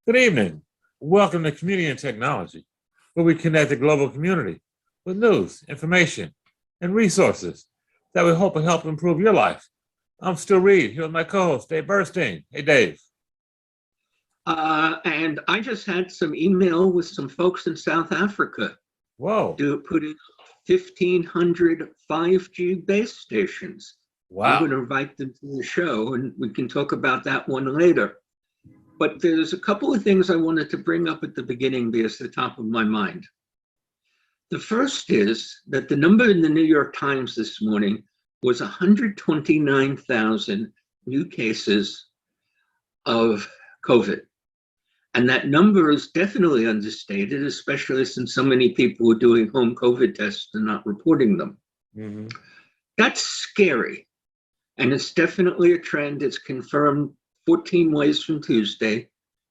Good evening. Welcome to Community and Technology, where we connect the global community with news, information, and resources that we hope will help improve your life. I'm Stu Reid, here with my co-host, Dave Busrtein. Hey, Dave. And I just had some email with some folks in South Africa Whoa. to put in 1,500 5G base stations. I'm going Wow. to invite them to the show, and we can talk about that one later. But there's a couple of things I wanted to bring up at the beginning because they're top of my mind. The first is that the number in the New York Times this morning was 129,000 new cases of COVID. And that number is definitely understated, especially since so many people are doing home COVID tests and not reporting them. Mm-hmm. That's scary. And it's definitely a trend. It's confirmed 14 ways from Tuesday.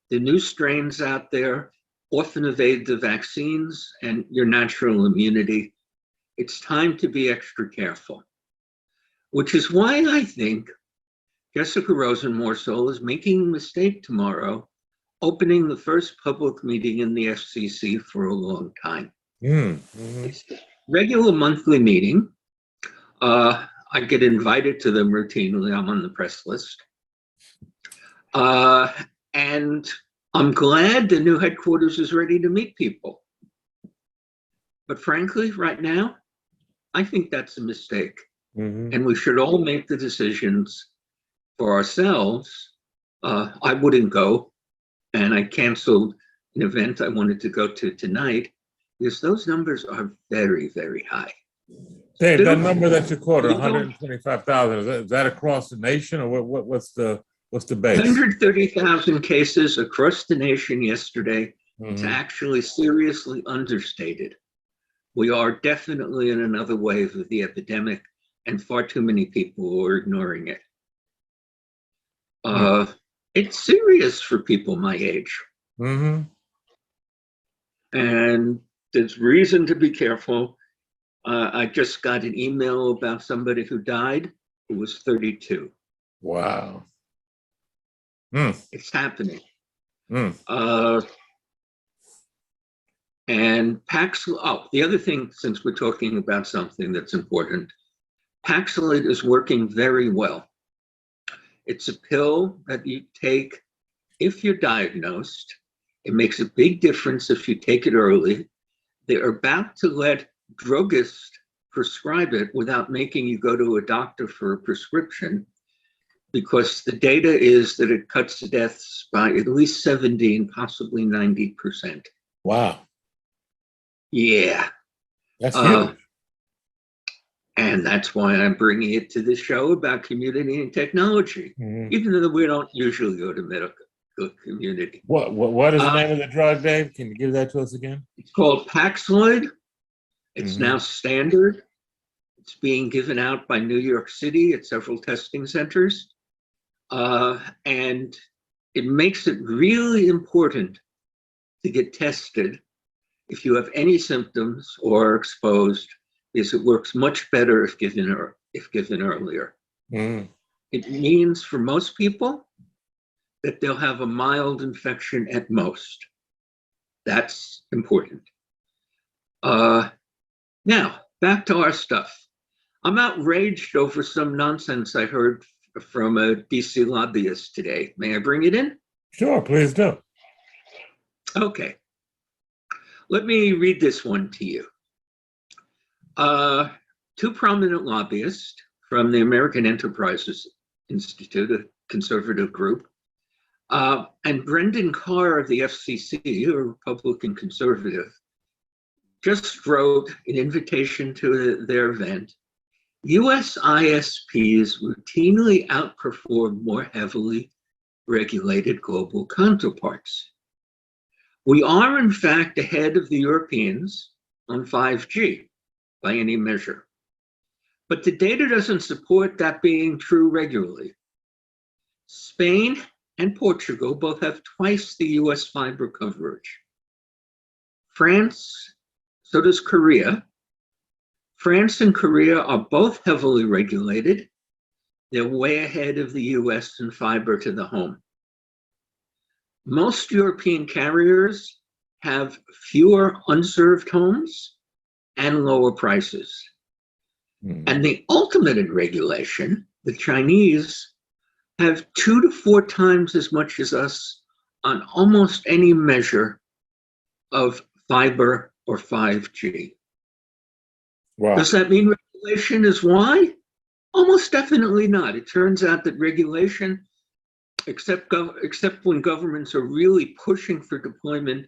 The new strains out there often evade the vaccines and your natural immunity. It's time to be extra careful, which is why I think Jessica Rosenworcel is making a mistake tomorrow, opening the first public meeting in the FCC for a long time. Mm-hmm. It's a regular monthly meeting. I get invited to them routinely. I'm on the press list. And I'm glad the new headquarters is ready to meet people. But frankly, right now, I think that's a mistake. Mm-hmm. And we should all make the decisions for ourselves. I wouldn't go, and I canceled an event I wanted to go to tonight because those numbers are very, very high. Dave, that number that you quoted, 125,000, is that across the nation, or what's the base? 130,000 cases across the nation yesterday. Mm-hmm. It's actually seriously understated. We are definitely in another wave of the epidemic, and far too many people are ignoring it. It's serious for people my age. Mm-hmm. And there's reason to be careful. I just got an email about somebody who died who was 32. Wow. It's happening. Mm. And the other thing, since we're talking about something that's important, Paxlovid is working very well. It's a pill that you take if you're diagnosed. It makes a big difference if you take it early. They're about to let druggists prescribe it without making you go to a doctor for a prescription, because the data is that it cuts deaths by at least 70 and possibly 90%. Wow. Yeah. That's huge. And that's why I'm bringing it to the show about community and technology, even though we don't usually go to medical community. What is the name of the drug, Dave? Can you give that to us again? It's called Paxlovid. It's now standard. It's being given out by New York City at several testing centers. And it makes it really important to get tested if you have any symptoms or are exposed, because it works much better if given earlier. It means for most people that they'll have a mild infection at most. That's important. Now, back to our stuff. I'm outraged over some nonsense I heard from a DC lobbyist today. May I bring it in? Sure, please do. Okay. Let me read this one to you. Two prominent lobbyists from the American Enterprises Institute, a conservative group, and Brendan Carr of the FCC, a Republican conservative, just wrote an invitation to their event. US ISPs routinely outperform more heavily regulated global counterparts. We are, in fact, ahead of the Europeans on 5G by any measure. But the data doesn't support that being true regularly. Spain and Portugal both have twice the US fiber coverage. France, so does Korea. France and Korea are both heavily regulated. They're way ahead of the US in fiber to the home. Most European carriers have fewer unserved homes and lower prices. And the ultimate in regulation, the Chinese have 2 to 4 times as much as us on almost any measure of fiber or 5G. Wow. Does that mean regulation is why? Almost definitely not. It turns out that regulation, except when governments are really pushing for deployment,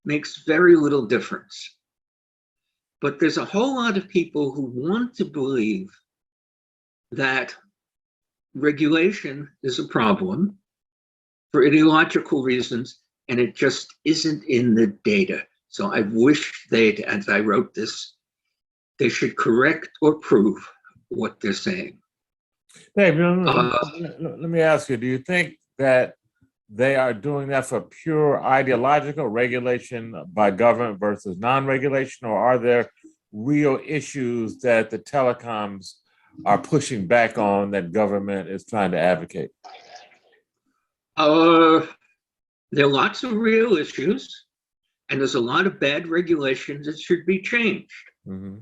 makes very little difference. But there's a whole lot of people who want to believe that regulation is a problem for ideological reasons, and it just isn't in the data. So I wish they'd, as I wrote this, they should correct or prove what they're saying. Dave, let me ask you, do you think that they are doing that for pure ideological regulation by government versus non-regulation, or are there real issues that the telecoms are pushing back on that government is trying to advocate? There are lots of real issues, and there's a lot of bad regulations that should be changed. Mm-hmm.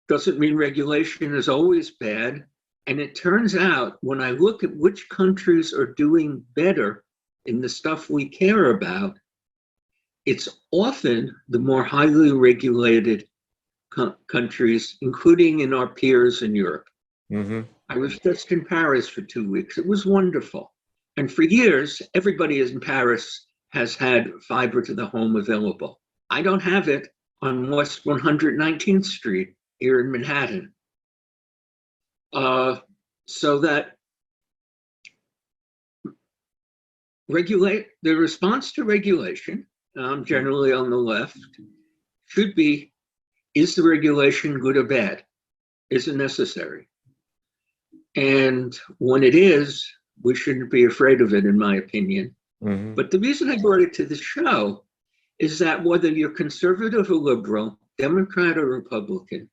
Doesn't mean regulation is always bad. And it turns out when I look at which countries are doing better in the stuff we care about, it's often the more highly regulated countries, including in our peers in Europe. Mm-hmm. I was just in Paris for 2 weeks. It was wonderful. And for years, everybody in Paris has had fiber to the home available. I don't have it on West 119th Street here in Manhattan. So that the response to regulation, generally on the left, should be, is the regulation good or bad? Is it necessary? And when it is, we shouldn't be afraid of it, in my opinion. Mm-hmm. But the reason I brought it to the show is that whether you're conservative or liberal, Democrat or Republican,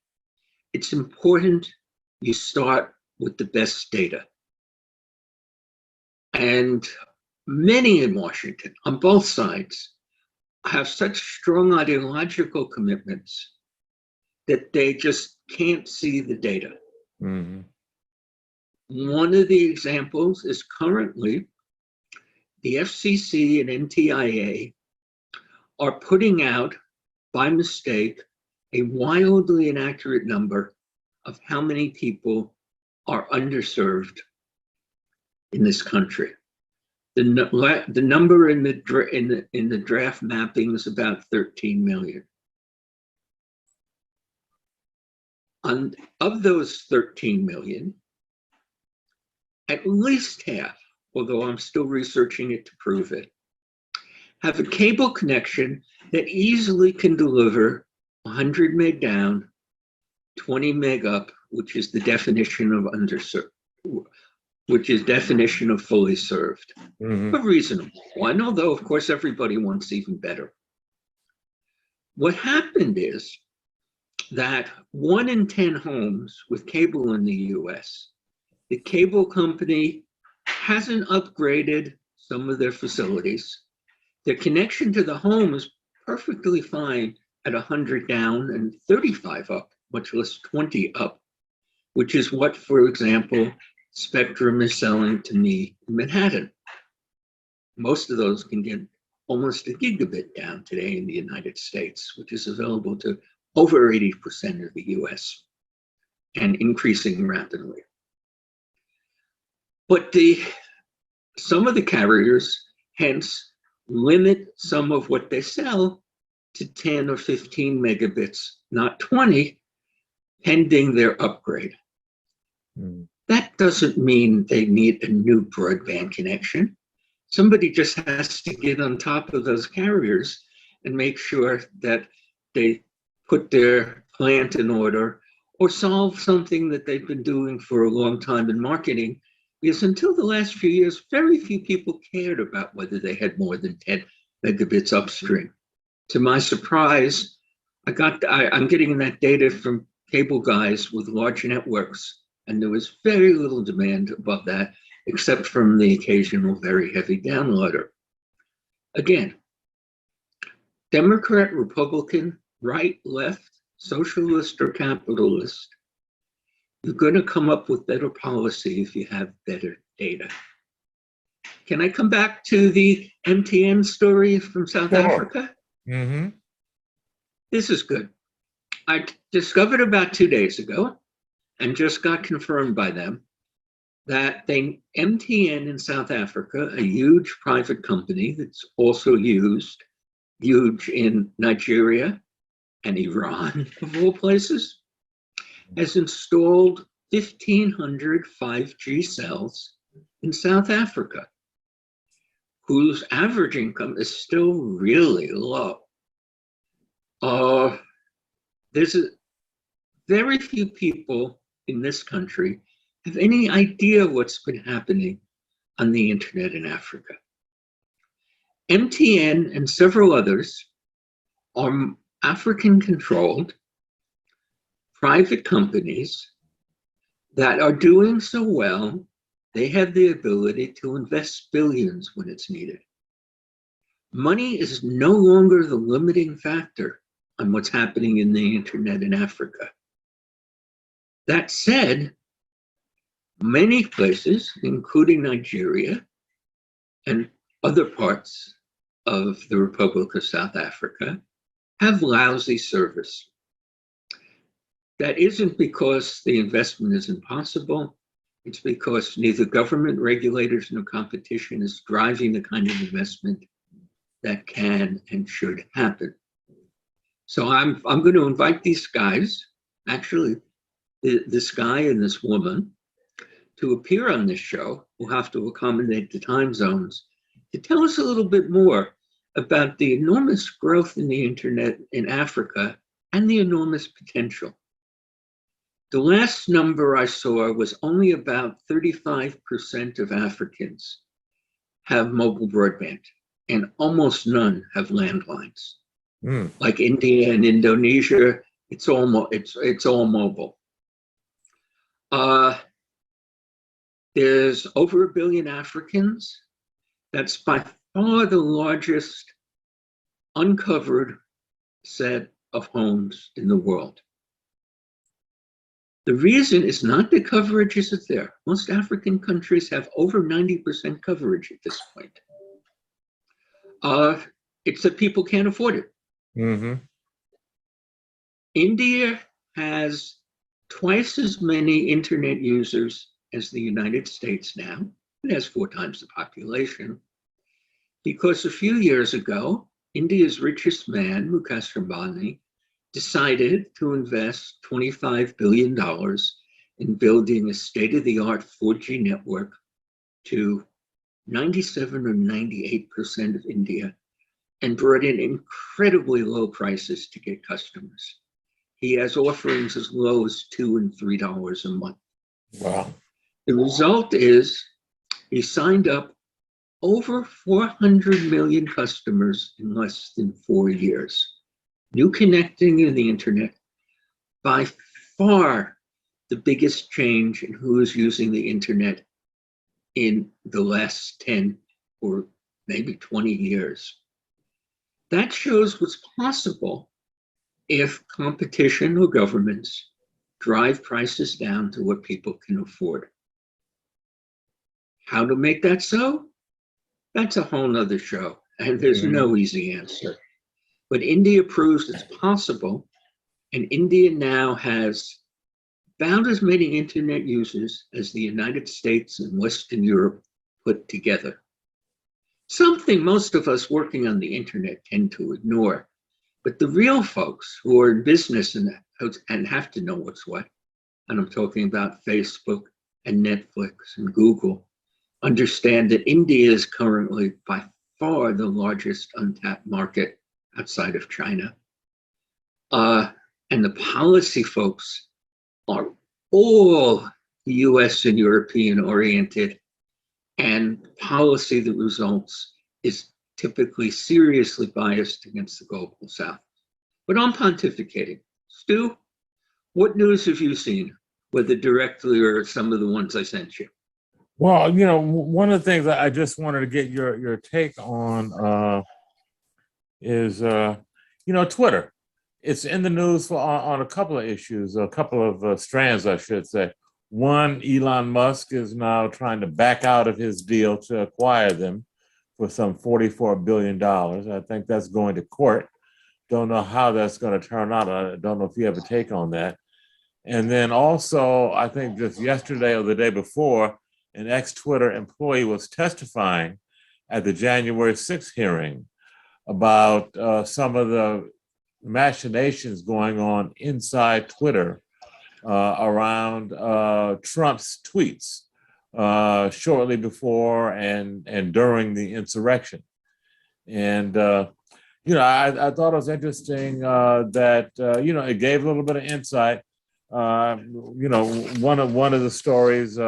it's important you start with the best data. And many in Washington, on both sides, have such strong ideological commitments that they just can't see the data. Mm-hmm. One of the examples is currently the FCC and NTIA are putting out, by mistake, a wildly inaccurate number of how many people are underserved in this country. The number in the draft mapping is about 13 million. Of those 13 million, at least half, although I'm still researching it to prove it, have a cable connection that easily can deliver 100 meg down, 20 meg up, which is the definition of underserved, which is definition of fully served. Mm-hmm. A reasonable one, although of course everybody wants even better. What happened is that 1 in 10 homes with cable in the US, the cable company hasn't upgraded some of their facilities. Their connection to the home is perfectly fine at 100 down and 35 up, much less 20 up, which is what, for example, Spectrum is selling to me in Manhattan. Most of those can get almost a gigabit down today in the United States, which is available to over 80% of the US and increasing rapidly. But some of the carriers, hence, limit some of what they sell to 10 or 15 megabits, not 20, pending their upgrade. Mm. That doesn't mean they need a new broadband connection. Somebody just has to get on top of those carriers and make sure that they put their plant in order or solve something that they've been doing for a long time in marketing. Because until the last few years, very few people cared about whether they had more than 10 megabits upstream. To my surprise, I'm getting that data from cable guys with large networks, and there was very little demand above that. except from the occasional very heavy downloader. Again, Democrat, Republican, right, left, socialist, or capitalist, you're going to come up with better policy if you have better data. Can I come back to the MTN story from South Africa? Mm-hmm. This is good. I discovered about 2 days ago, and just got confirmed by them, that MTN in South Africa, a huge private company that's also huge in Nigeria and Iran, of all places, has installed 1,500 5G cells in South Africa, whose average income is still really low. There's very few people in this country have any idea what's been happening on the internet in Africa. MTN and several others are African-controlled private companies that are doing so well, they have the ability to invest billions when it's needed. Money is no longer the limiting factor on what's happening in the internet in Africa. That said, many places, including Nigeria and other parts of the Republic of South Africa, have lousy service. That isn't because the investment is impossible. It's because neither government regulators nor competition is driving the kind of investment that can and should happen. So I'm going to invite these guys, actually, this guy and this woman, to appear on this show. We'll have to accommodate the time zones, to tell us a little bit more about the enormous growth in the internet in Africa and the enormous potential. The last number I saw was only about 35% of Africans have mobile broadband, and almost none have landlines. Like India and Indonesia, it's all mobile. There's over 1 billion Africans. That's by far the largest uncovered set of homes in the world. The reason is not that coverage isn't there. Most African countries have over 90% coverage at this point. It's that people can't afford it. Mm-hmm. India has twice as many internet users as the United States now. It has 4 times the population, because a few years ago, India's richest man, Mukesh Ambani, decided to invest $25 billion in building a state-of-the-art 4G network to 97 or 98% of India, and brought in incredibly low prices to get customers. He has offerings as low as $2 and $3 a month. Wow. The result is he signed up over 400 million customers in less than 4 years. New connecting in the internet, by far the biggest change in who is using the internet in the last 10 or maybe 20 years. That shows what's possible if competition or governments drive prices down to what people can afford. How to make that so? That's a whole nother show, and there's no easy answer. But India proves it's possible, and India now has about as many internet users as the United States and Western Europe put together. Something most of us working on the internet tend to ignore. But the real folks who are in business and have to know what's what, and I'm talking about Facebook and Netflix and Google, understand that India is currently by far the largest untapped market outside of China. And the policy folks are all US and European oriented, and policy that results is typically seriously biased against the global South. But I'm pontificating. Stu, what news have you seen, whether directly or some of the ones I sent you? Well, one of the things that I just wanted to get your take on is, Twitter. It's in the news on a couple of issues, a couple of strands, I should say. One, Elon Musk is now trying to back out of his deal to acquire them for some $44 billion. I think that's going to court. Don't know how that's going to turn out. I don't know if you have a take on that. And then also, I think just yesterday or the day before, an ex-Twitter employee was testifying at the January 6th hearing about some of the machinations going on inside Twitter around Trump's tweets shortly before and during the insurrection. And I thought it was interesting that it gave a little bit of insight. One of the stories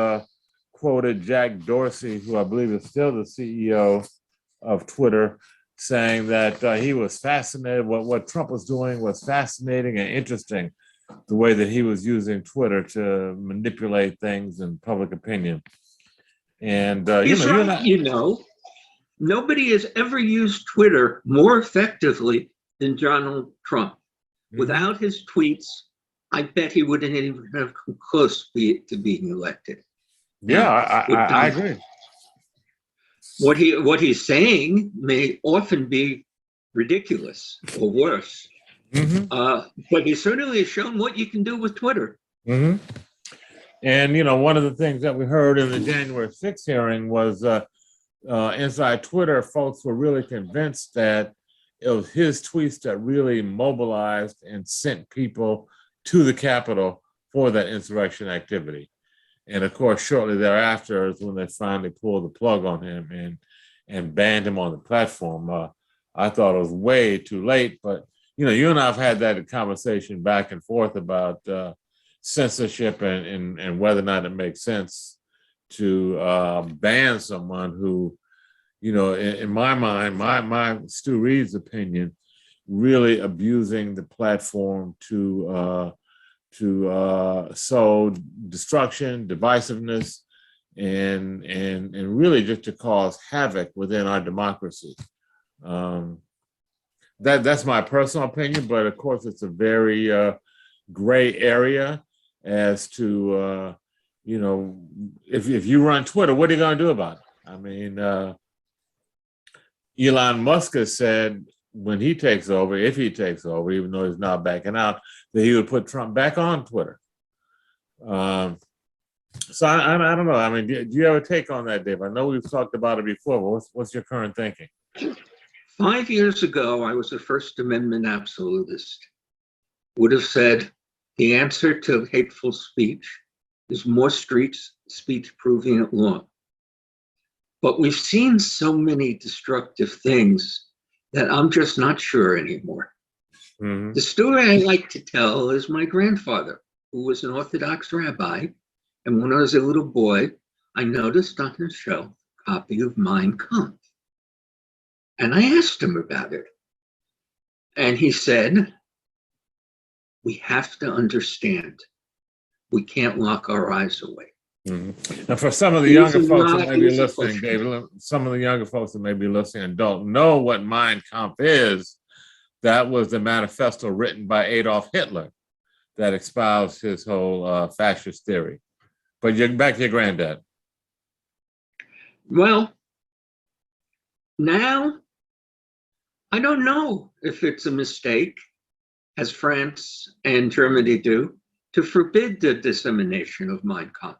quoted Jack Dorsey, who I believe is still the CEO of Twitter, saying that he was fascinated. What Trump was doing was fascinating and interesting, the way that he was using Twitter to manipulate things and public opinion. And He's right. Nobody has ever used Twitter more effectively than Donald Trump. Mm-hmm. Without his tweets, I bet he wouldn't even have come close to being elected. Yeah, I agree. What he's saying may often be ridiculous or worse, mm-hmm. But he certainly has shown what you can do with Twitter. Mm-hmm. And one of the things that we heard in the January 6th hearing was inside Twitter, folks were really convinced that it was his tweets that really mobilized and sent people to the Capitol for that insurrection activity. And of course, shortly thereafter is when they finally pulled the plug on him and banned him on the platform. I thought it was way too late, but you and I have had that conversation back and forth about censorship and whether or not it makes sense to ban someone who, in my mind, my Stu Reid's opinion, really abusing the platform to sow destruction, divisiveness, and really just to cause havoc within our democracy. That's my personal opinion, but of course it's a very gray area as to if you run Twitter, what are you going to do about it? I mean, Elon Musk has said when he takes over, if he takes over, even though he's not backing out, that he would put Trump back on Twitter. So I don't know. I mean, do you have a take on that, Dave? I know we've talked about it before, but what's your current thinking? 5 years ago, I was a First Amendment absolutist. Would have said the answer to hateful speech is more street speech proving it wrong. But we've seen so many destructive things that I'm just not sure anymore. Mm-hmm. The story I like to tell is my grandfather, who was an Orthodox rabbi. And when I was a little boy, I noticed on his shelf a copy of Mein Kampf. And I asked him about it. And he said, we have to understand. We can't lock our eyes away. Mm-hmm. Now, for some of the younger folks that may be listening, David, some of the younger folks that may be listening and don't know what Mein Kampf is, that was the manifesto written by Adolf Hitler that espoused his whole fascist theory. But back to your granddad. Well, now, I don't know if it's a mistake, as France and Germany do, to forbid the dissemination of Mein Kampf.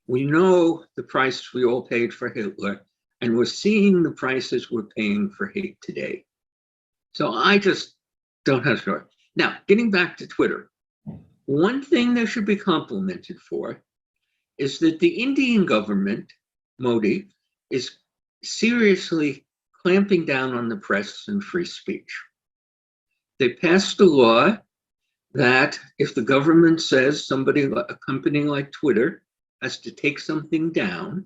We know the price we all paid for Hitler, and we're seeing the prices we're paying for hate today. So I just don't have sure. Now, getting back to Twitter, one thing they should be complimented for is that the Indian government, Modi, is seriously clamping down on the press and free speech. They passed a law that if the government says a company like Twitter has to take something down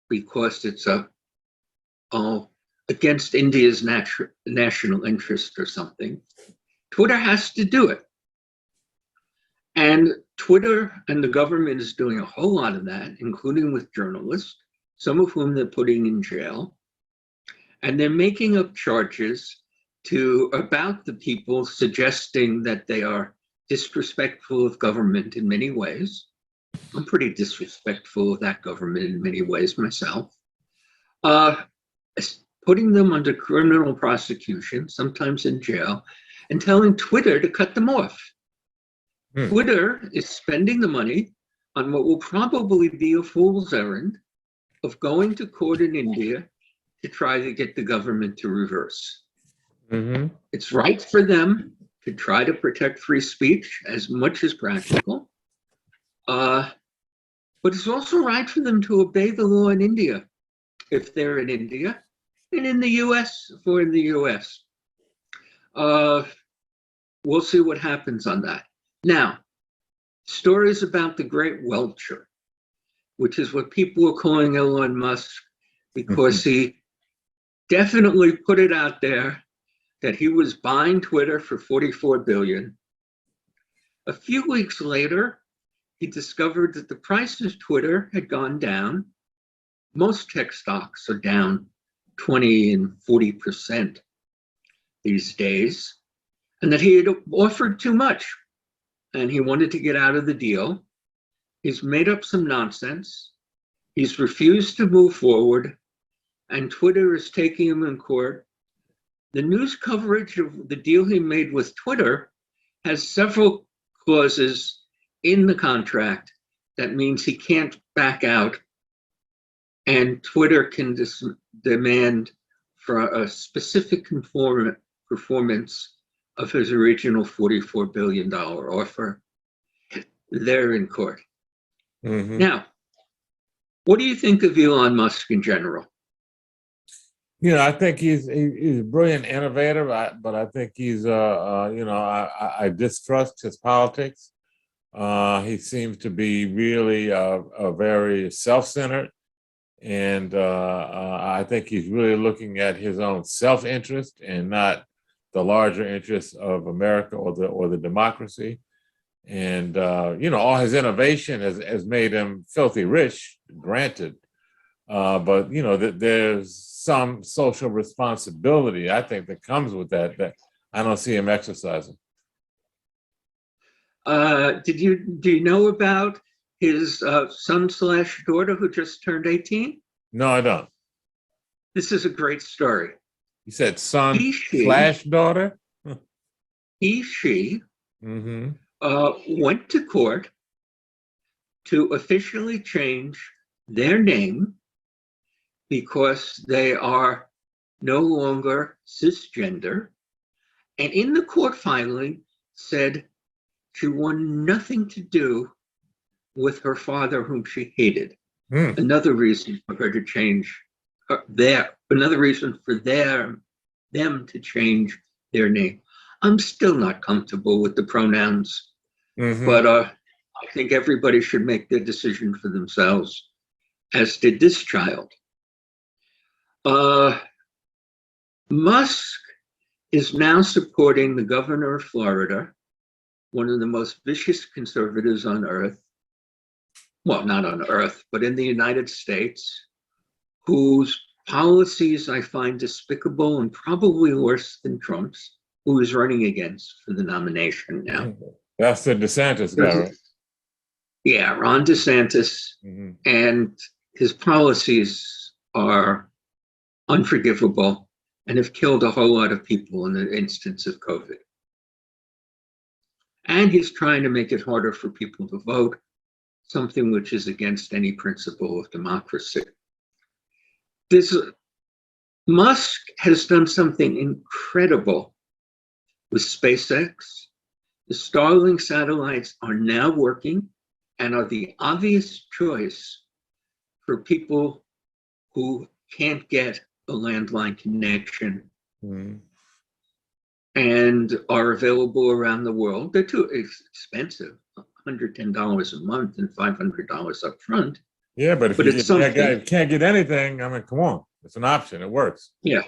because it's against India's national interest or something, Twitter has to do it. And Twitter and the government is doing a whole lot of that, including with journalists, some of whom they're putting in jail. And they're making up charges about the people, suggesting that they are disrespectful of government in many ways. I'm pretty disrespectful of that government in many ways myself. Putting them under criminal prosecution, sometimes in jail, and telling Twitter to cut them off. Twitter is spending the money on what will probably be a fool's errand of going to court in India to try to get the government to reverse. It's right for them to try to protect free speech as much as practical. But it's also right for them to obey the law in India, if they're in India, and in the US, if we're in the US. We'll see what happens on that. Now, stories about the great welcher, which is what people are calling Elon Musk, because he definitely put it out there that he was buying Twitter for $44 billion. A few weeks later, he discovered that the price of Twitter had gone down. Most tech stocks are down 20 and 40% these days, and that he had offered too much and he wanted to get out of the deal. He's made up some nonsense. He's refused to move forward, and Twitter is taking him in court. The news coverage of the deal he made with Twitter has several clauses in the contract that means he can't back out, and Twitter can demand for a specific performance of his original $44 billion offer. They're in court. Now, what do you think of Elon Musk in general? I think he's a brilliant innovator, but I think he's, I distrust his politics. He seems to be really a very self-centered, and I think he's really looking at his own self-interest and not the larger interests of America or the democracy. And all his innovation has made him filthy rich, granted, but there's some social responsibility, I think, that comes with that I don't see him exercising. Do you know about his son/daughter who just turned 18? No, I don't. This is a great story. You said son/daughter? She went to court to officially change their name because they are no longer cisgender, and in the court filing said she wanted nothing to do with her father, whom she hated. Another reason for her to change another reason for them to change their name. I'm still not comfortable with the pronouns, but I think everybody should make their decision for themselves, as did this child. Musk is now supporting the governor of Florida, one of the most vicious conservatives on earth. Well, not on earth, but in the United States, whose policies I find despicable and probably worse than Trump's, who is running against for the nomination now. That's the DeSantis guy, right? Yeah, Ron DeSantis, and his policies are unforgivable and have killed a whole lot of people in the instance of COVID. And he's trying to make it harder for people to vote, something which is against any principle of democracy. Musk has done something incredible with SpaceX. The Starlink satellites are now working and are the obvious choice for people who can't get a landline connection and are available around the world. They're too expensive, $110 a month and $500 up front. Yeah, but if you can't get anything, I mean, come on, it's an option, it works. Yeah.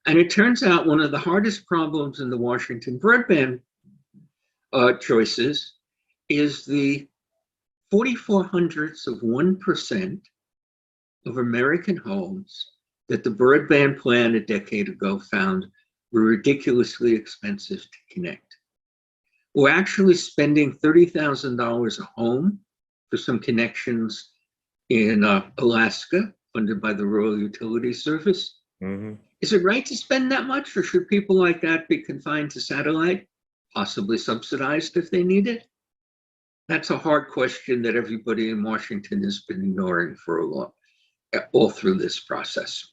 And it turns out one of the hardest problems in the Washington broadband choices is the 0.44% of American homes that the broadband plan a decade ago found were ridiculously expensive to connect. We're actually spending $30,000 a home for some connections in Alaska, funded by the Rural Utilities Service. Mm-hmm. Is it right to spend that much, or should people like that be confined to satellite, possibly subsidized if they need it? That's a hard question that everybody in Washington has been ignoring for all through this process.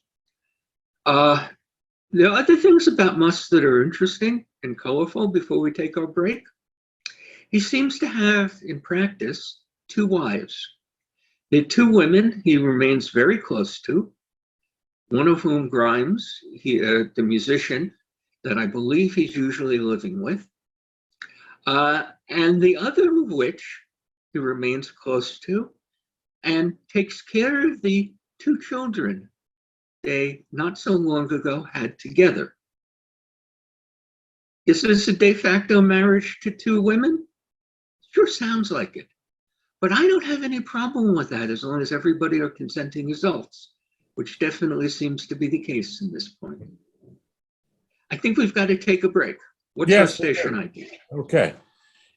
There are other things about Musk that are interesting and colorful before we take our break. He seems to have, in practice, 2 wives. The 2 women he remains very close to, one of whom Grimes, the musician that I believe he's usually living with, and the other of which he remains close to and takes care of the 2 children they not so long ago had together. Is this a de facto marriage to 2 women? Sure sounds like it. But I don't have any problem with that as long as everybody are consenting adults, which definitely seems to be the case in this point. I think we've got to take a break. What's our station ID? Okay.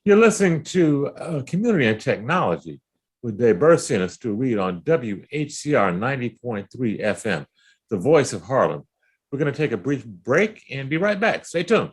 You're listening to Community and Technology with Dave Busrtein and Stu Reid on WHCR 90.3 FM, the voice of Harlem. We're going to take a brief break and be right back. Stay tuned.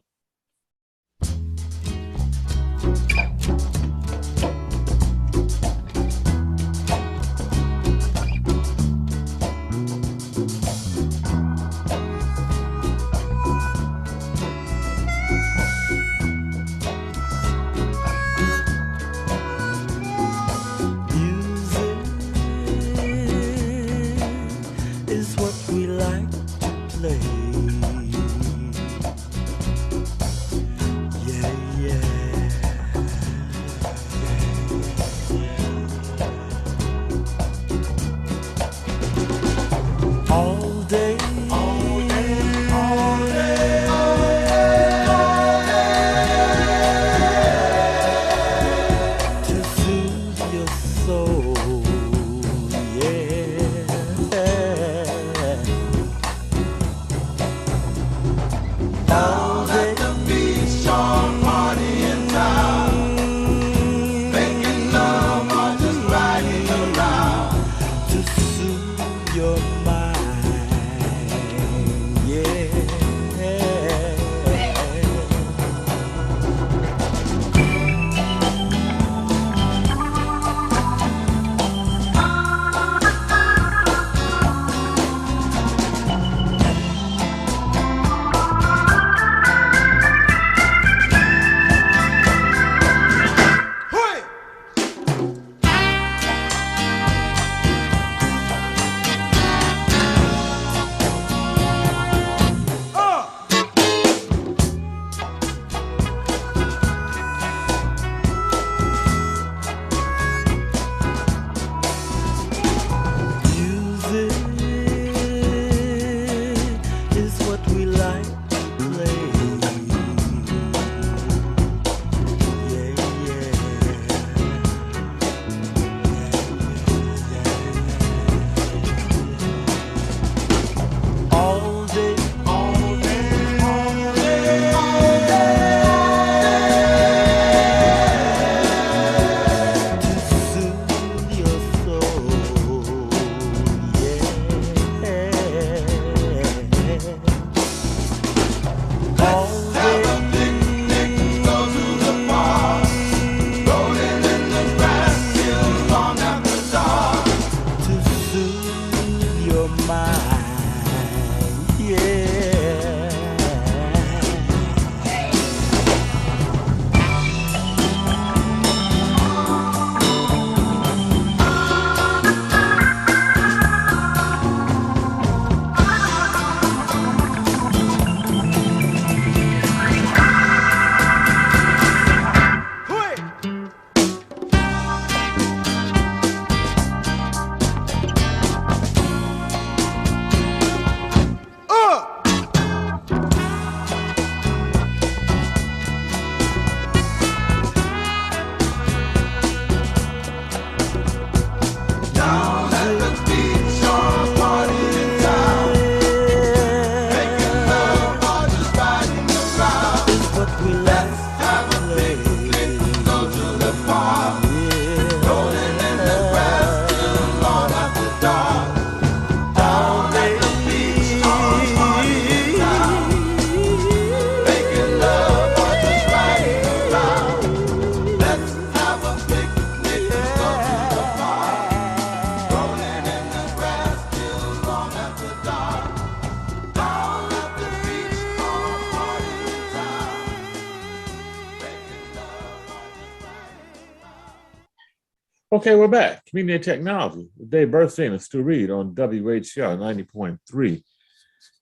Okay, we're back. Community and Technology with Dave Busrtein and Stu Reid on WHR 90.3.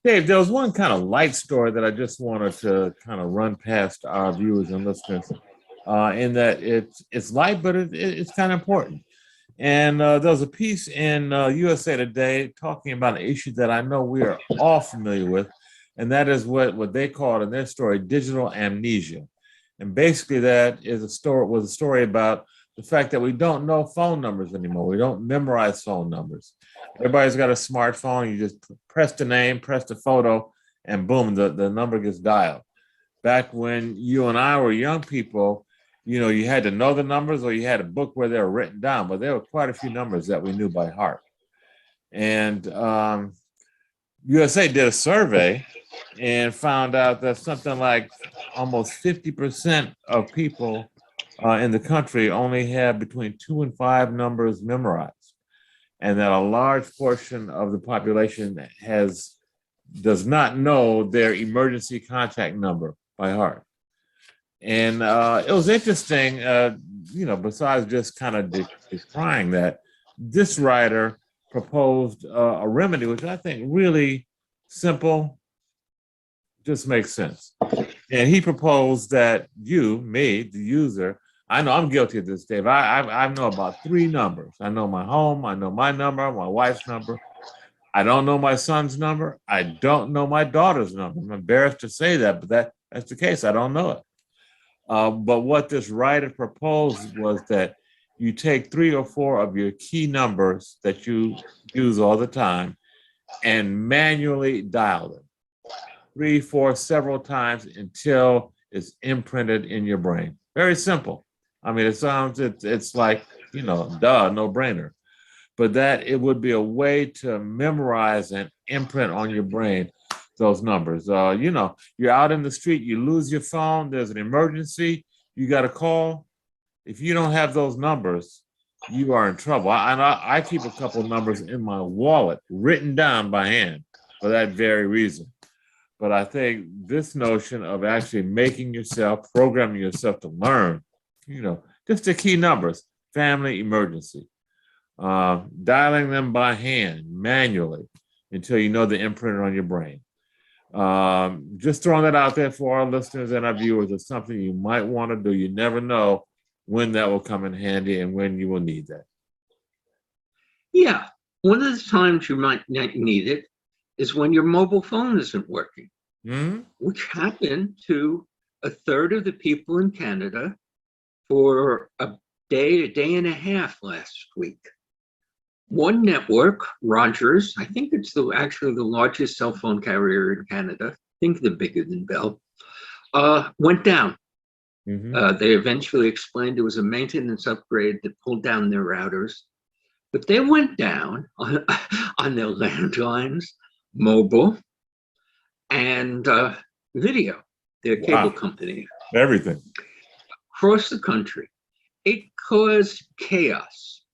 Dave, there was one kind of light story that I just wanted to kind of run past our viewers and listeners, in that it's light, but it's kind of important. And there was a piece in USA Today talking about an issue that I know we are all familiar with, and that is what they called in their story digital amnesia. And basically, that is was a story about the fact that we don't know phone numbers anymore. We don't memorize phone numbers. Everybody's got a smartphone. You just press the name, press the photo, and boom, the number gets dialed. Back when you and I were young people, you had to know the numbers or you had a book where they were written down, but there were quite a few numbers that we knew by heart. And USA did a survey and found out that something like almost 50% of people in the country only have between 2 and 5 numbers memorized, and that a large portion of the population does not know their emergency contact number by heart. And it was interesting, besides just kind of decrying that, this writer proposed a remedy, which I think really simple, just makes sense. And he proposed that me, the user, I know I'm guilty of this, Dave. I know about 3 numbers. I know my home, I know my number, my wife's number. I don't know my son's number. I don't know my daughter's number. I'm embarrassed to say that, but that's the case. I don't know it. But what this writer proposed was that you take 3 or 4 of your key numbers that you use all the time and manually dial them 3, 4, several times until it's imprinted in your brain. Very simple. I mean, it's like, no brainer. But that it would be a way to memorize and imprint on your brain those numbers. You're out in the street, you lose your phone, there's an emergency, you got a call. If you don't have those numbers, you are in trouble. I keep a couple numbers in my wallet written down by hand for that very reason. But I think this notion of actually programming yourself to learn, just the key numbers, family, emergency, dialing them by hand manually until you know the imprint on your brain. Just throwing that out there for our listeners and our viewers is something you might want to do. You never know when that will come in handy and when you will need that. Yeah. One of the times you might need it is when your mobile phone isn't working, which happened to a third of the people in Canada for a day and a half last week. One network, Rogers, I think it's actually the largest cell phone carrier in Canada, I think they're bigger than Bell, went down. They eventually explained it was a maintenance upgrade that pulled down their routers, but they went down on their landlines, mobile, and video, their cable company. Everything. Across the country. It caused chaos.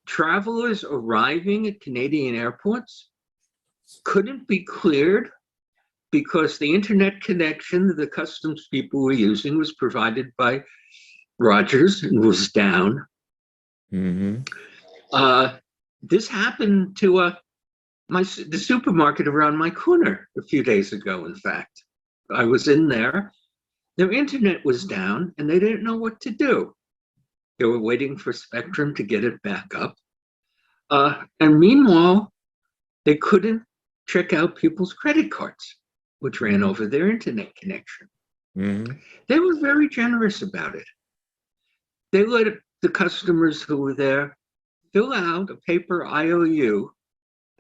Travelers arriving at Canadian airports couldn't be cleared because the internet connection that the customs people were using was provided by Rogers and was down. This happened to the supermarket around my corner a few days ago, in fact. I was in there. Their internet was down and they didn't know what to do. They were waiting for Spectrum to get it back up. And meanwhile, they couldn't check out people's credit cards, which ran over their internet connection. They were very generous about it. They let the customers who were there fill out a paper IOU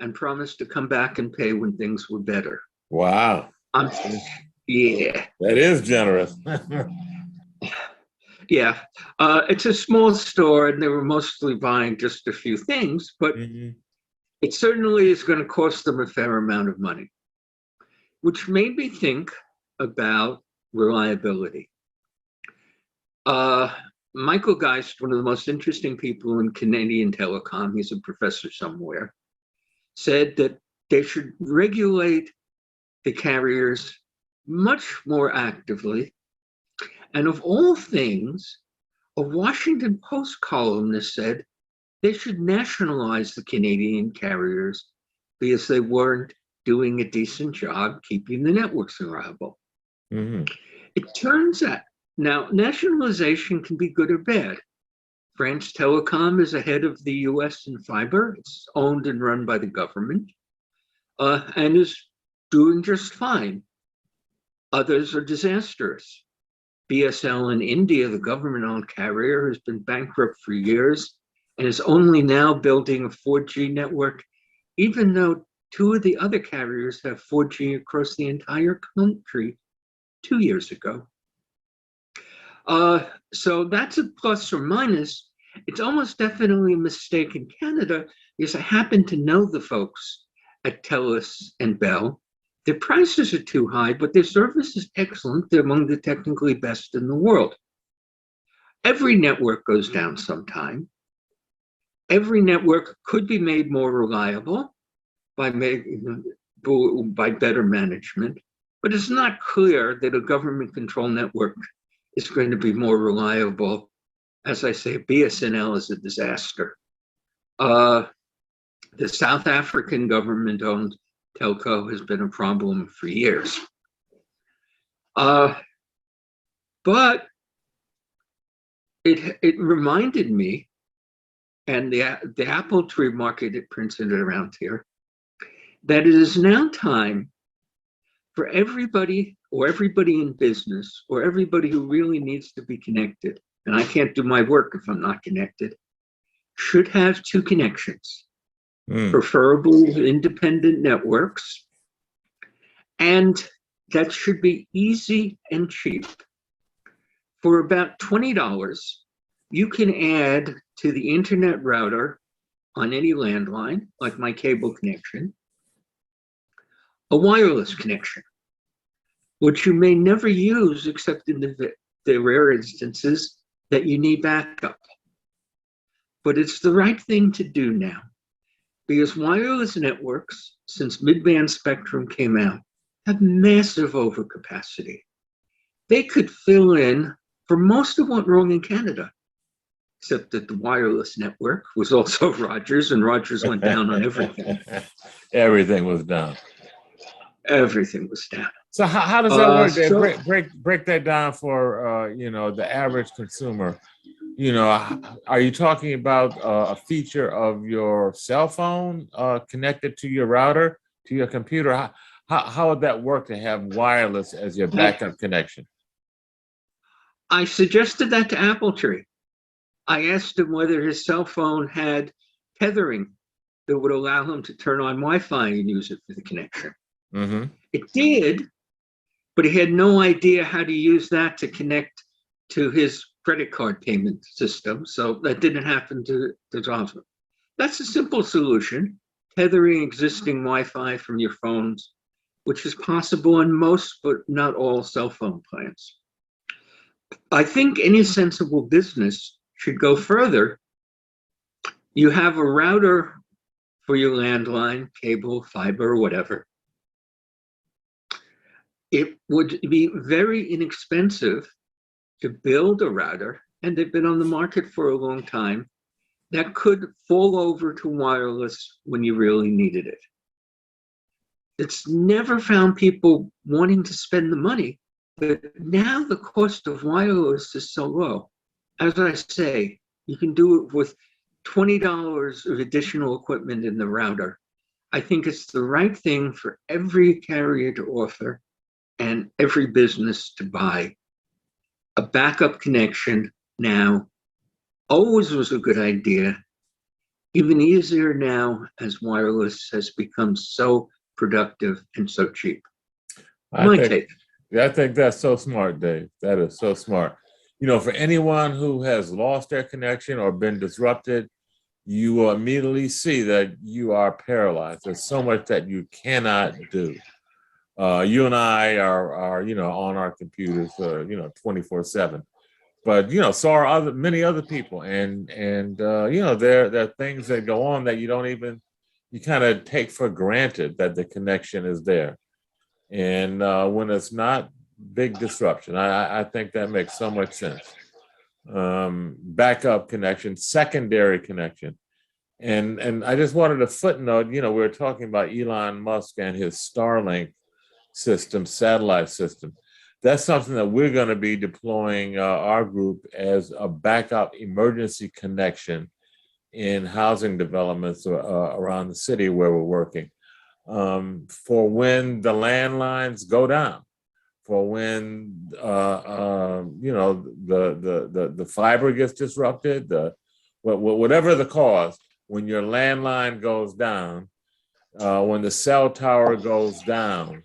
and promise to come back and pay when things were better. Wow. Yeah. That is generous. Yeah. It's a small store and they were mostly buying just a few things, but it certainly is going to cost them a fair amount of money, which made me think about reliability. Michael Geist, one of the most interesting people in Canadian telecom, he's a professor somewhere, said that they should regulate the carriers much more actively. And of all things, A Washington Post columnist said they should nationalize the Canadian carriers because they weren't doing a decent job keeping the networks reliable. Mm-hmm. It turns out, now nationalization can be good or bad. France Telecom is ahead of the US in fiber. It's owned and run by the government and is doing just fine. Others are disastrous. BSL in India, the government-owned carrier, has been bankrupt for years and is only now building a 4G network, even though two of the other carriers have 4G across the entire country 2 years ago. So that's a plus or minus. It's almost definitely a mistake in Canada because I happen to know the folks at TELUS and Bell. Their prices are too high, but their service is excellent. They're among the technically best in the world. Every network goes down sometime. Every network could be made more reliable by better management, but it's not clear that a government-controlled network is going to be more reliable. As I say, BSNL is a disaster. The South African government-owned telco has been a problem for years. But it reminded me, and the apple tree market, it printed it around here, that it is now time for everybody in business or everybody who really needs to be connected, and I can't do my work if I'm not connected, should have two connections, preferably independent networks, and that should be easy and cheap. For about $20, you can add to the internet router on any landline, like my cable connection, a wireless connection, which you may never use except in the rare instances that you need backup. But it's the right thing to do now, because wireless networks, since mid-band spectrum came out, have massive overcapacity. They could fill in for most of what wrong in Canada, except that the wireless network was also Rogers, and Rogers went down on everything. Everything was down. Everything was down. So how does that work? So, break that down for the average consumer. Are you talking about a feature of your cell phone connected to your router, to your computer? How would that work to have wireless as your backup connection? I suggested that to Appletree. I asked him whether his cell phone had tethering that would allow him to turn on Wi-Fi and use it for the connection. Mm-hmm. It did, but he had no idea how to use that to connect to his credit card payment system. So that didn't happen to Johnson. That's a simple solution, tethering existing Wi-Fi from your phones, which is possible in most, but not all cell phone plans. I think any sensible business should go further. You have a router for your landline, cable, fiber, whatever. It would be very inexpensive to build a router, and they've been on the market for a long time, that could fall over to wireless when you really needed it. It's never found people wanting to spend the money, but now the cost of wireless is so low. As I say, you can do it with $20 of additional equipment in the router. I think it's the right thing for every carrier to offer and every business to buy. A backup connection now always was a good idea, even easier now as wireless has become so productive and so cheap. I think that's so smart, Dave. That is so smart. For anyone who has lost their connection or been disrupted, you will immediately see that you are paralyzed. There's so much that you cannot do. You and I are on our computers, 24/7. But so are many other people, and there are things that go on that you kind of take for granted that the connection is there, and when it's not, big disruption. I think that makes so much sense. backup connection, secondary connection. And I just wanted to footnote, we were talking about Elon Musk and his Starlink system, satellite system. That's something that we're going to be deploying our group as a backup emergency connection in housing developments around the city where we're working, for when the landlines go down, for when the fiber gets disrupted, whatever the cause, when your landline goes down, when the cell tower goes down,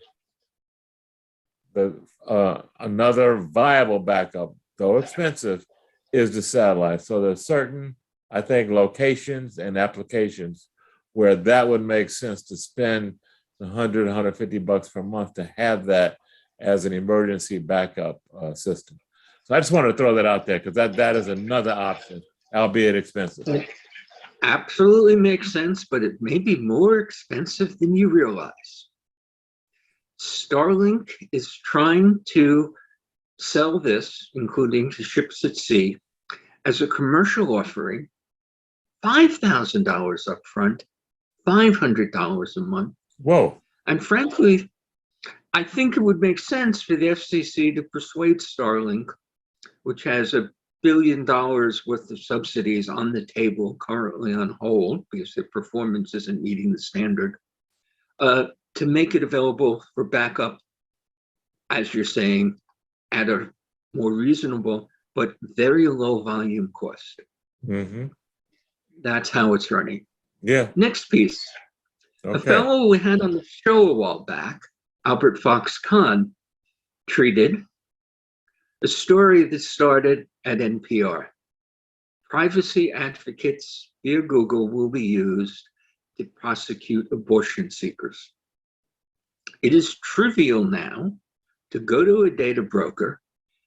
another viable backup, though expensive, is the satellite. So there's certain, I think, locations and applications where that would make sense to spend the $100, $150 per month to have that as an emergency backup system. So I just wanted to throw that out there because that is another option, albeit expensive. It absolutely makes sense, but it may be more expensive than you realize. Starlink is trying to sell this, including to ships at sea, as a commercial offering, $5,000 up front, $500 a month. Whoa. And frankly, I think it would make sense for the FCC to persuade Starlink, which has $1 billion worth of subsidies on the table, currently on hold because their performance isn't meeting the standard, to make it available for backup, as you're saying, at a more reasonable but very low volume cost. Mm-hmm. That's how it's running. Yeah. Next piece. Okay. A fellow we had on the show a while back, Albert Fox Khan, treated a story that started at NPR. Privacy advocates via Google will be used to prosecute abortion seekers. It is trivial now to go to a data broker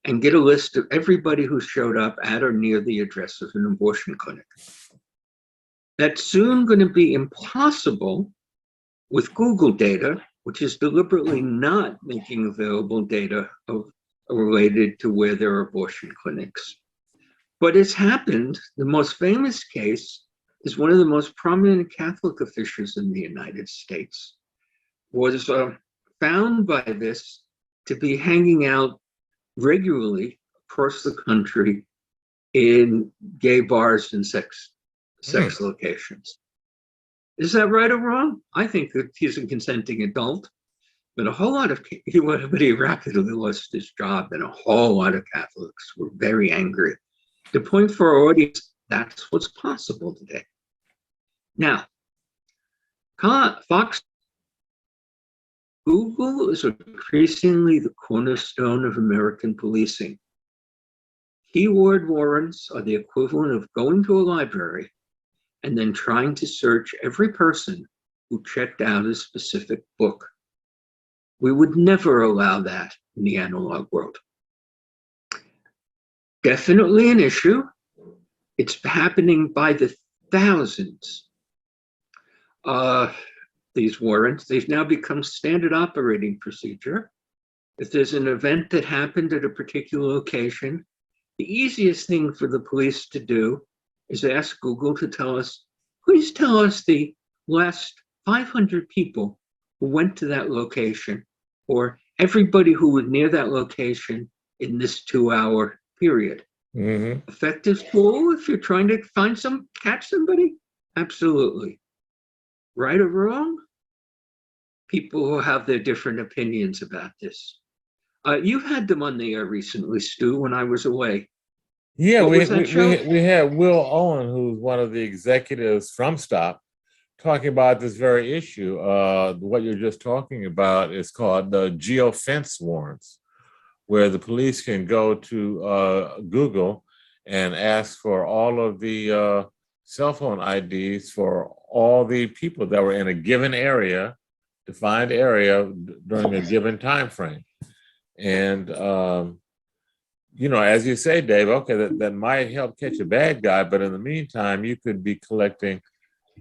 and get a list of everybody who showed up at or near the address of an abortion clinic. That's soon going to be impossible with Google data, which is deliberately not making available data related to where there are abortion clinics. But it's happened. The most famous case is one of the most prominent Catholic officials in the United States was found by this to be hanging out regularly across the country in gay bars and sex locations. Is that right or wrong? I think that he's a consenting adult, but he rapidly lost his job, and a whole lot of Catholics were very angry. The point for our audience, that's what's possible today. Now, Google is increasingly the cornerstone of American policing. Keyword warrants are the equivalent of going to a library and then trying to search every person who checked out a specific book. We would never allow that in the analog world. Definitely an issue. It's happening by the thousands. These warrants, they've now become standard operating procedure. If there's an event that happened at a particular location, the easiest thing for the police to do is ask Google to tell us, please tell us the last 500 people who went to that location, or everybody who was near that location in this 2-hour period. Mm-hmm. Effective tool if you're trying to catch somebody? Absolutely. Right or wrong? People will have their different opinions about this. You've had them on the air recently, Stu, when I was away. Yeah, we had Will Owen, who's one of the executives from STOP, talking about this very issue. What you're just talking about is called the geofence warrants, where the police can go to Google and ask for all of the cell phone IDs for all the people that were in a given area, defined area during a given time frame. And as you say, Dave, okay, that might help catch a bad guy, but in the meantime, you could be collecting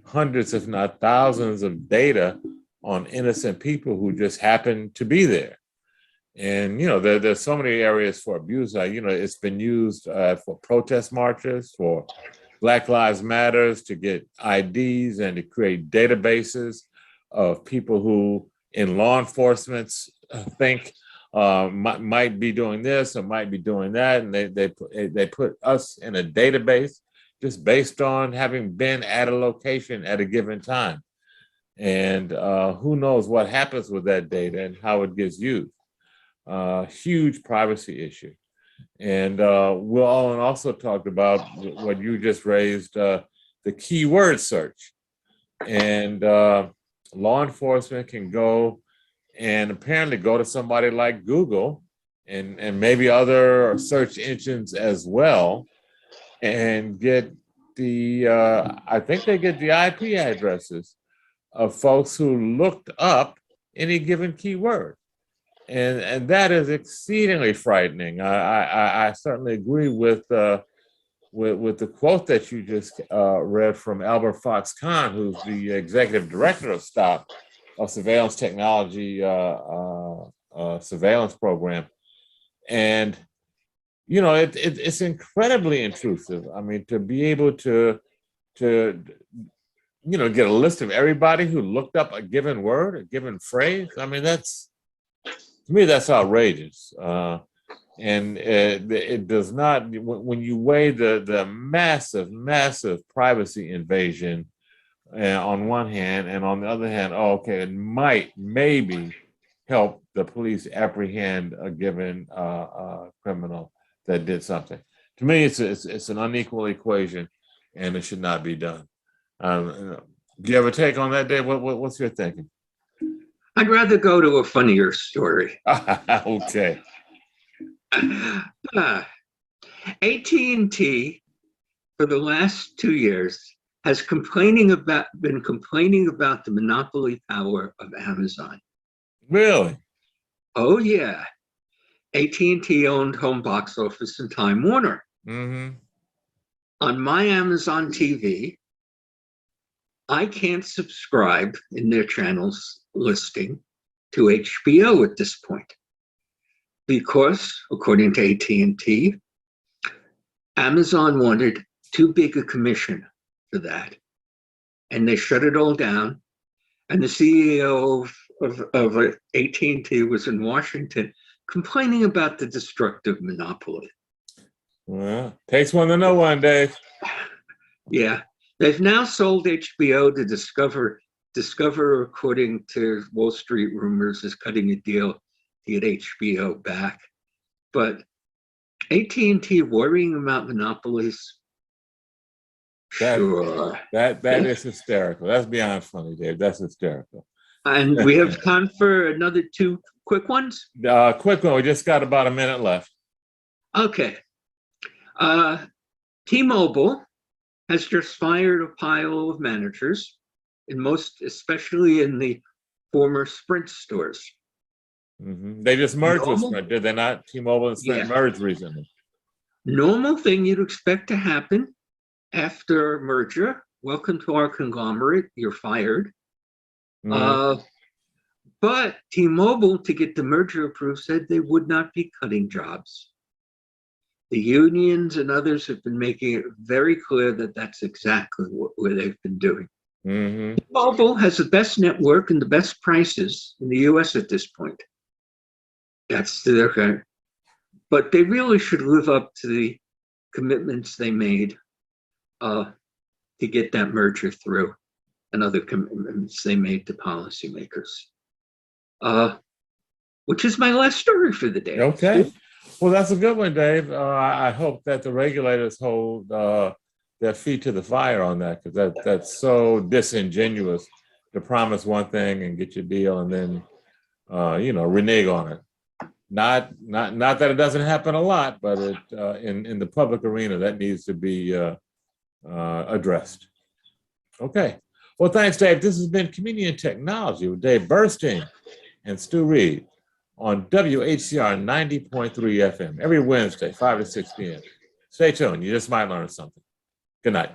hundreds, if not thousands, of data on innocent people who just happen to be there. And, there's so many areas for abuse. It's been used for protest marches, for Black Lives Matters, to get IDs and to create databases of people who in law enforcement think might be doing this or might be doing that. And they put us in a database just based on having been at a location at a given time. And who knows what happens with that data and how it gets used. Huge privacy issue. And Will Allen also talked about what you just raised, the keyword search. And law enforcement can go and apparently go to somebody like Google and maybe other search engines as well and get I think they get the IP addresses of folks who looked up any given keyword. And that is exceedingly frightening. I certainly agree with the quote that you just read from Albert Fox Khan, who's the executive director of STOP, of Surveillance Technology Surveillance Program. And, it's incredibly intrusive. I mean, to be able to get a list of everybody who looked up a given word, a given phrase. I mean, to me, that's outrageous. And it does not, when you weigh the massive privacy invasion on one hand, and on the other hand, it might maybe help the police apprehend a given criminal that did something. To me, it's an unequal equation, and it should not be done. Do you have a take on that, Dave? What's your thinking? I'd rather go to a funnier story. Okay. AT&T for the last 2 years has been complaining about the monopoly power of Amazon. Really? Oh yeah. AT&T owned Home Box Office and Time Warner. Mm-hmm. On my Amazon TV, I can't subscribe in their channels listing to HBO at this point because, according to AT&T, Amazon wanted too big a commission for that, and they shut it all down. And the CEO of AT&T was in Washington complaining about the destructive monopoly. Well, takes one to know one, Dave. Yeah. They've now sold HBO to Discover. Discover, according to Wall Street rumors, is cutting a deal to get HBO back. But AT&T worrying about monopolies? Sure. That is hysterical. That's beyond funny, Dave. That's hysterical. And we have time for another two quick ones? Quick one. We just got about a minute left. Okay. T-Mobile has just fired a pile of managers, especially in the former Sprint stores. Mm-hmm. They just merged with Sprint, did they not? T-Mobile and Sprint merged recently. Normal thing you'd expect to happen after a merger. Welcome to our conglomerate. You're fired. Mm-hmm. But T-Mobile, to get the merger approved, said they would not be cutting jobs. The unions and others have been making it very clear that that's exactly what they've been doing. Mm-hmm. T-Mobile has the best network and the best prices in the US at this point. That's their kind. But they really should live up to the commitments they made to get that merger through, and other commitments they made to policymakers. Which is my last story for the day. Okay. Well, that's a good one, Dave. I hope that the regulators hold their feet to the fire on that, because that's so disingenuous to promise one thing and get your deal and then, renege on it. Not that it doesn't happen a lot, but in the public arena, that needs to be addressed. Okay. Well, thanks, Dave. This has been Community and Technology with Dave Busrtein and Stu Reid on WHCR 90.3 FM every Wednesday, 5 to 6 p.m. Stay tuned. You just might learn something. Good night.